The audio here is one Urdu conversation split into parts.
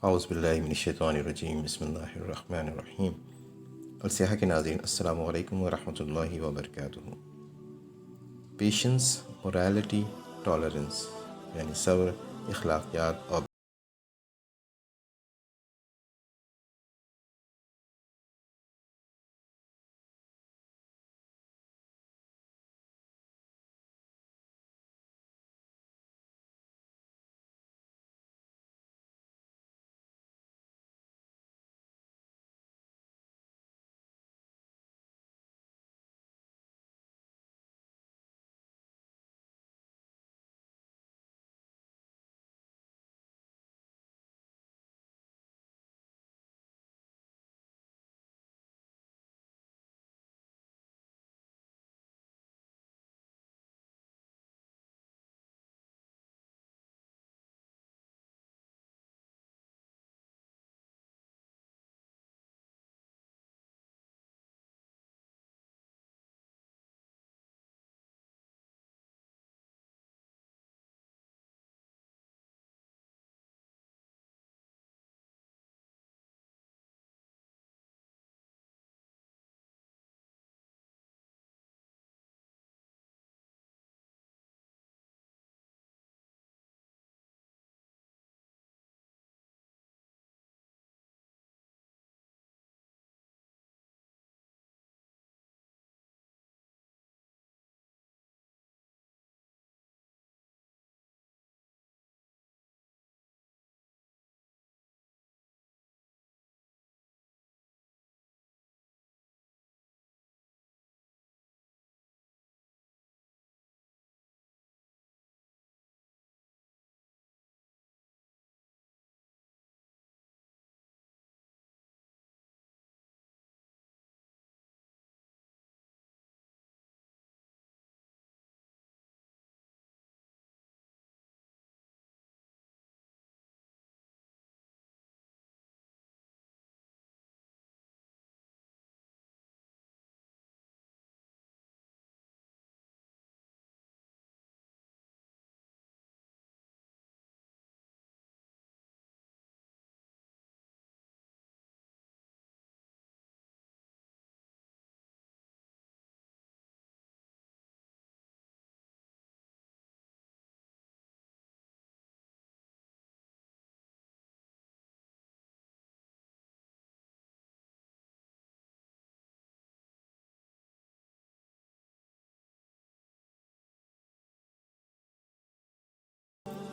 اعوذ باللہ من الشیطان الرجیم، بسم اللہ الرحمن الرحیم۔ السیاحہ کے ناظرین، السلام علیکم ورحمۃ اللہ وبرکاتہ۔ پیشنس، مورالٹی، ٹالرنس یعنی صبر، اخلاقیات اور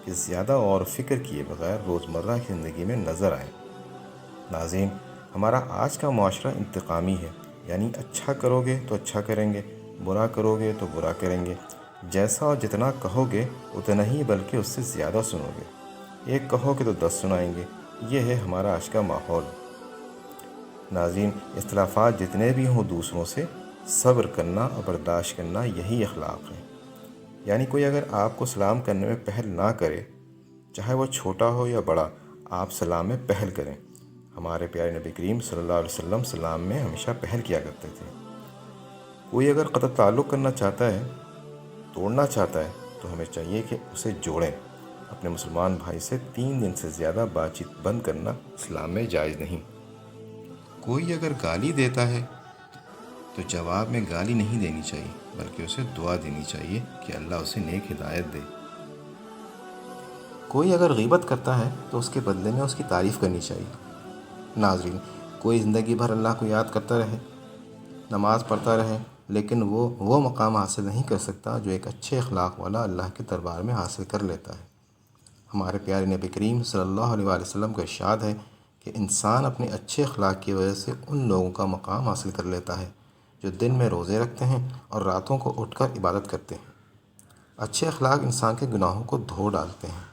کہ زیادہ اور فکر کیے بغیر روزمرہ کی زندگی میں نظر آئیں۔ ناظرین، ہمارا آج کا معاشرہ انتقامی ہے، یعنی اچھا کرو گے تو اچھا کریں گے، برا کرو گے تو برا کریں گے، جیسا اور جتنا کہو گے اتنا ہی بلکہ اس سے زیادہ سنو گے، ایک کہو گے تو 10 سنائیں گے۔ یہ ہے ہمارا آج کا ماحول۔ ناظرین، اختلافات جتنے بھی ہوں دوسروں سے، صبر کرنا اور برداشت کرنا یہی اخلاق ہے۔ یعنی کوئی اگر آپ کو سلام کرنے میں پہل نہ کرے، چاہے وہ چھوٹا ہو یا بڑا، آپ سلام میں پہل کریں۔ ہمارے پیارے نبی کریم صلی اللہ علیہ وسلم سلام میں ہمیشہ پہل کیا کرتے تھے۔ کوئی اگر قطع تعلق کرنا چاہتا ہے، توڑنا چاہتا ہے، تو ہمیں چاہیے کہ اسے جوڑیں۔ اپنے مسلمان بھائی سے 3 دن سے زیادہ بات چیت بند کرنا اسلام میں جائز نہیں۔ کوئی اگر گالی دیتا ہے تو جواب میں گالی نہیں دینی چاہیے، بلکہ اسے دعا دینی چاہیے کہ اللہ اسے نیک ہدایت دے۔ کوئی اگر غیبت کرتا ہے تو اس کے بدلے میں اس کی تعریف کرنی چاہیے۔ ناظرین، کوئی زندگی بھر اللہ کو یاد کرتا رہے، نماز پڑھتا رہے، لیکن وہ مقام حاصل نہیں کر سکتا جو ایک اچھے اخلاق والا اللہ کے دربار میں حاصل کر لیتا ہے۔ ہمارے پیارے نبی کریم صلی اللہ علیہ وسلم کا ارشاد ہے کہ انسان اپنے اچھے اخلاق کی وجہ سے ان لوگوں کا مقام حاصل کر لیتا ہے جو دن میں روزے رکھتے ہیں اور راتوں کو اٹھ کر عبادت کرتے ہیں۔ اچھے اخلاق انسان کے گناہوں کو دھو ڈالتے ہیں۔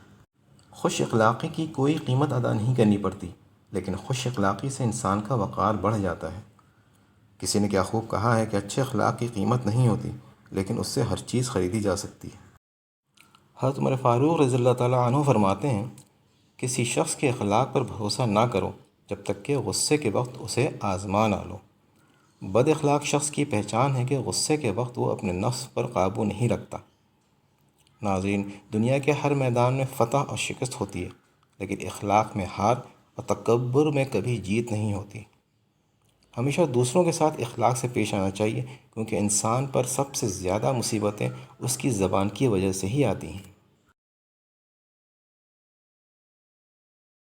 خوش اخلاقی کی کوئی قیمت ادا نہیں کرنی پڑتی، لیکن خوش اخلاقی سے انسان کا وقار بڑھ جاتا ہے۔ کسی نے کیا خوب کہا ہے کہ اچھے اخلاق کی قیمت نہیں ہوتی، لیکن اس سے ہر چیز خریدی جا سکتی ہے۔ حضرت عمر فاروق رضی اللہ تعالیٰ عنہ فرماتے ہیں، کسی شخص کے اخلاق پر بھروسہ نہ کرو جب تک کہ غصے کے وقت اسے آزما نہ لو۔ بد اخلاق شخص کی پہچان ہے کہ غصے کے وقت وہ اپنے نفس پر قابو نہیں رکھتا۔ ناظرین، دنیا کے ہر میدان میں فتح اور شکست ہوتی ہے، لیکن اخلاق میں ہار اور تکبر میں کبھی جیت نہیں ہوتی۔ ہمیشہ دوسروں کے ساتھ اخلاق سے پیش آنا چاہیے، کیونکہ انسان پر سب سے زیادہ مصیبتیں اس کی زبان کی وجہ سے ہی آتی ہیں۔